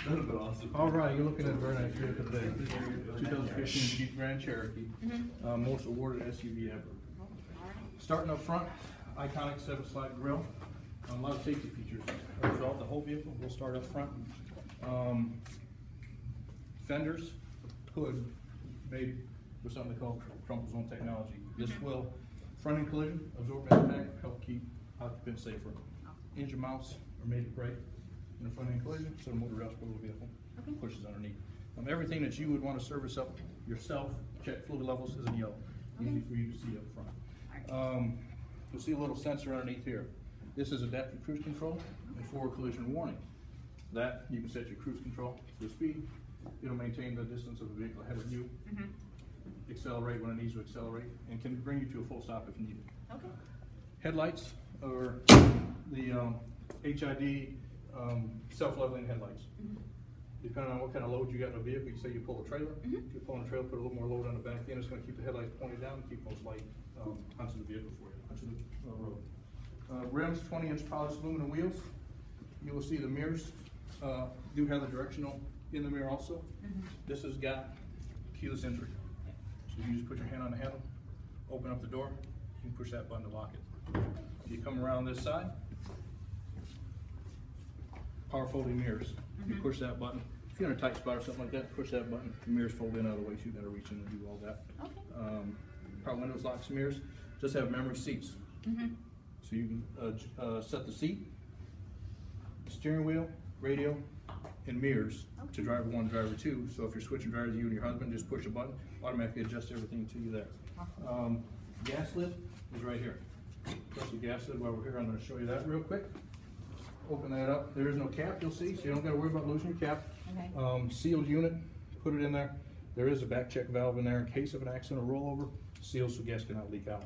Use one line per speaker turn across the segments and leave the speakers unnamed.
That'd have been awesome.
All right, you're looking at a very nice vehicle today. This is your 2015 Jeep Grand Cherokee, most awarded SUV ever. Starting up front, iconic 7-slide grille, a lot of safety features throughout the whole vehicle. We'll start up front. Fenders, hood, made with something they call crumple zone technology. This will, front end collision, absorb impact, help keep occupants safer. Engine mounts are made to break in a front end collision, so the motor rails below the vehicle pushes underneath. Everything that you would want to service up yourself, check fluid levels, is in yellow. Easy for you to see up front. You'll see a little sensor underneath here. This is adaptive cruise control and forward collision warning. That you can set your cruise control to speed. It'll maintain the distance of the vehicle ahead of you. Accelerate when it needs to accelerate, and can bring you to a full stop if needed. Okay. Headlights are the HID self-leveling headlights. Depending on what kind of load you got in the vehicle, you say you pull a trailer. If you're pulling a trailer, put a little more load on the back end. It's going to keep the headlights pointed down and keep most light onto the vehicle for you, onto the road. Rims, 20-inch polished aluminum wheels. You will see the mirrors do have the directional in the mirror also. This has got keyless entry. So you just put your hand on the handle, open up the door, you can push that button to lock it. You come around this side, power folding mirrors. You push that button. If you're in a tight spot or something like that, push that button. The mirrors fold in out of the way, so you gotta reach in and do all that. Power windows, locks, mirrors. Just have memory seats. So you can set the seat, steering wheel, radio, and mirrors to driver 1, driver 2. So if you're switching drivers, you and your husband, just push a button, automatically adjust everything to you there. Gas lid is right here. Press the gas lid while we're here. I'm going to show you that real quick. Open that up. There is no cap, you'll see, so you don't got to worry about losing your cap. Sealed unit, put it in there. There is a back check valve in there in case of an accident or rollover. Sealed so gas cannot leak out.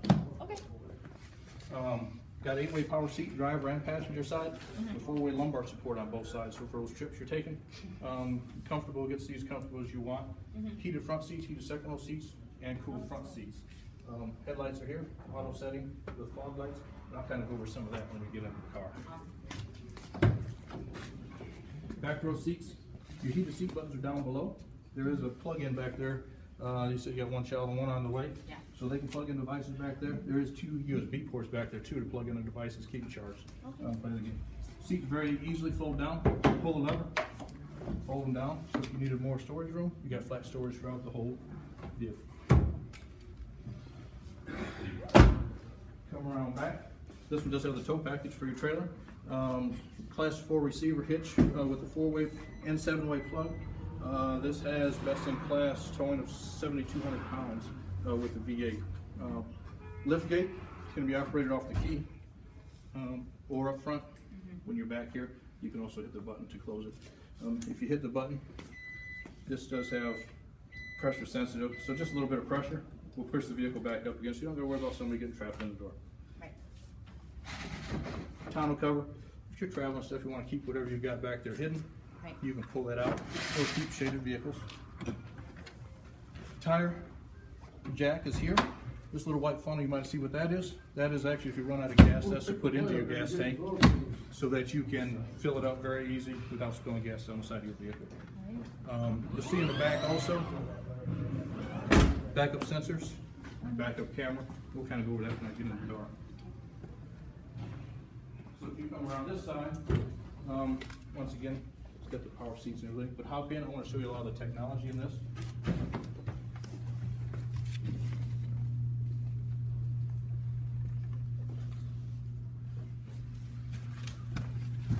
Got 8-way power seat, driver and passenger side, with 4-way lumbar support on both sides. So for those trips you're taking, comfortable, get seats comfortable as you want. Heated front seats, heated second row seats, and cool front seats. Headlights are here, auto setting with fog lights. And I'll kind of go over some of that when we get into the car. Back row seats, your heated seat buttons are down below. There is a plug-in back there. You said you got one child and one on the way. So they can plug in devices back there. There is 2 USB ports back there too to plug in the devices, keep them charged. But again, seats very easily fold down. Pull the lever, fold them down. So if you needed more storage room, you got flat storage throughout the whole vehicle. Come around back. This one does have the tow package for your trailer. Class 4 receiver hitch with a 4-way and 7-way plug. This has best in class towing of 7,200 pounds with the V8. Lift gate can be operated off the key or up front. When you're back here, you can also hit the button to close it. If you hit the button, this does have pressure sensitive, so just a little bit of pressure will push the vehicle back up again, so you don't have to worry about somebody getting trapped in the door. Tonneau cover. If you're traveling stuff, you want to keep whatever you've got back there hidden. You can pull that out or keep shaded vehicles. Tire jack is here. This little white funnel, you might see what that is. That is actually, if you run out of gas, that's to put into your gas tank so that you can fill it up very easy without spilling gas on the side of your vehicle. You'll see in the back also, backup sensors, backup camera. We'll kind of go over that when I get in the car. So if you come around this side, once again, it's got the power seats and everything, but hop in, I want to show you a lot of the technology in this.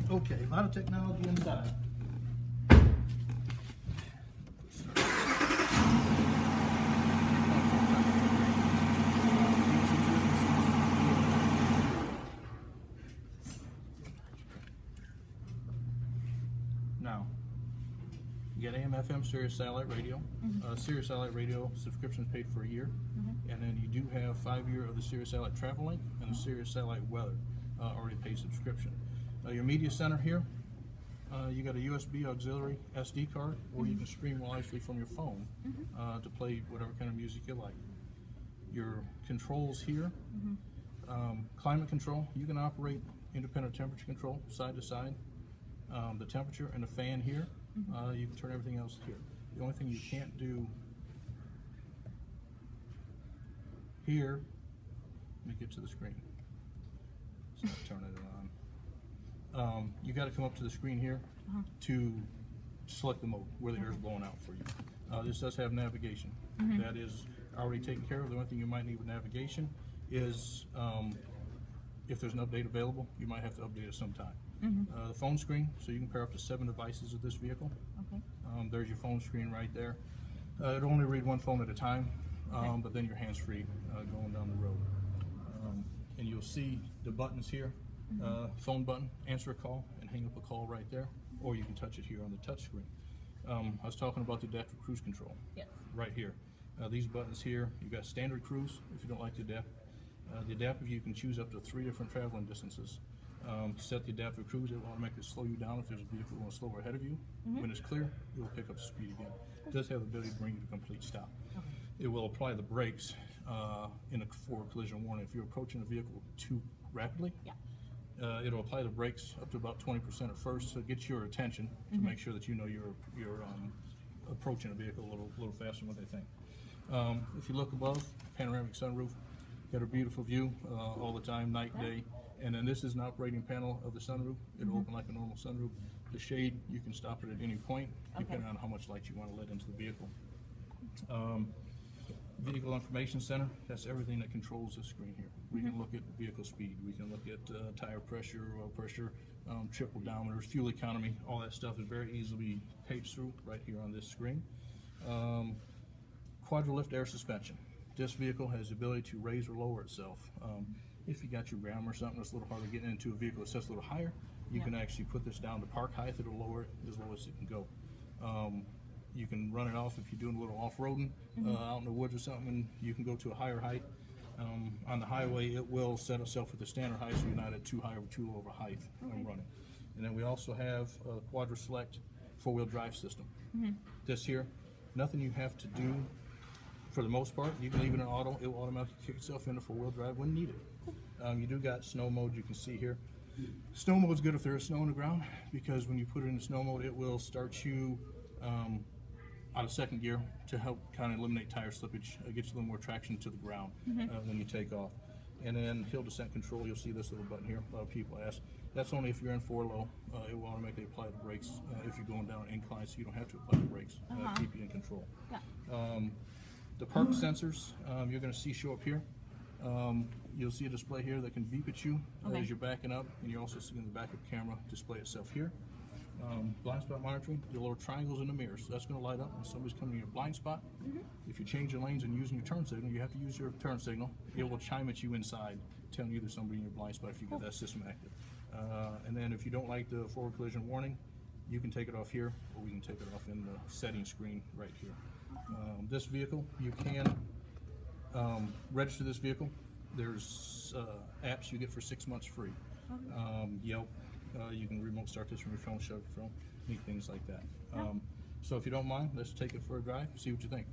Okay, a lot of technology inside. Now, you get AM, FM, Sirius satellite radio. Sirius satellite radio subscription is paid for a year, and then you do have 5-year of the Sirius satellite travel link and the Sirius satellite weather already paid subscription. Your media center here, you got a USB auxiliary SD card, or you can stream lively from your phone to play whatever kind of music you like. Your controls here, climate control, you can operate independent temperature control side to side. The temperature and the fan here, You can turn everything else here. The only thing you can't do here, let me get to the screen. So turn it on. You got to come up to the screen here to select the mode where the air is blowing out for you. This does have navigation. That is already taken care of. The only thing you might need with navigation is if there's an update available, you might have to update it sometime. The phone screen, so you can pair up to 7 devices with this vehicle. There's your phone screen right there. It'll only read one phone at a time, but then you're hands-free going down the road. And you'll see the buttons here, phone button, answer a call, and hang up a call right there, or you can touch it here on the touch screen. I was talking about the adaptive cruise control.
Yes.
Right here. These buttons here, you've got standard cruise if you don't like the adaptive. The adaptive, you can choose up to 3 different traveling distances. To set the adaptive cruise, it will automatically slow you down if there's a vehicle going slower ahead of you. When it's clear, it will pick up the speed again. It does have the ability to bring you to a complete stop. It will apply the brakes in a forward collision warning. If you're approaching a vehicle too rapidly, it'll apply the brakes up to about 20% at first to get your attention to make sure that you know you're approaching a vehicle a little faster than what they think. If you look above, panoramic sunroof, got a beautiful view all the time, night, day. And then this is an operating panel of the sunroof. It'll open like a normal sunroof. The shade, you can stop it at any point, depending on how much light you want to let into the vehicle. Vehicle information center, that's everything that controls the screen here. We can look at vehicle speed, we can look at tire pressure, oil pressure, trip odometers, fuel economy, all that stuff is very easily paged through right here on this screen. Quadrilift air suspension. This vehicle has the ability to raise or lower itself. If you got your Ram or something that's a little harder getting into a vehicle that sets a little higher, you can actually put this down to park height. It'll lower it as low as it can go. You can run it off if you're doing a little off-roading out in the woods or something, and you can go to a higher height. On the highway, it will set itself at the standard height, so you're not at too high or too low of a height when running. And then we also have a Quadra Select 4-wheel drive system. This here, nothing you have to do for the most part. You can leave it in auto, it will automatically kick itself into 4-wheel drive when needed. You do got snow mode, you can see here. Snow mode is good if there is snow on the ground, because when you put it in snow mode, it will start you out of second gear to help kind of eliminate tire slippage, get you a little more traction to the ground when you take off. And then hill descent control, you'll see this little button here. A lot of people ask. That's only if you're in 4-low. It will automatically apply the brakes if you're going down an incline, so you don't have to apply the brakes. Keep you in control. The park sensors, you're going to see show up here. You'll see a display here that can beep at you as you're backing up, and you're also seeing the backup camera display itself here. Blind spot monitoring, your little triangles in the mirrors. So that's going to light up when somebody's coming in your blind spot. If you change your lanes and using your turn signal, you have to use your turn signal. It will chime at you inside, telling you there's somebody in your blind spot if you get that system active. And then if you don't like the forward collision warning, you can take it off here, or we can take it off in the settings screen right here. This vehicle, you can register this vehicle. There's apps you get for 6 months free. Yelp, you can remote start this from your phone, shut your phone, neat things like that. So if you don't mind, let's take it for a drive, see what you think.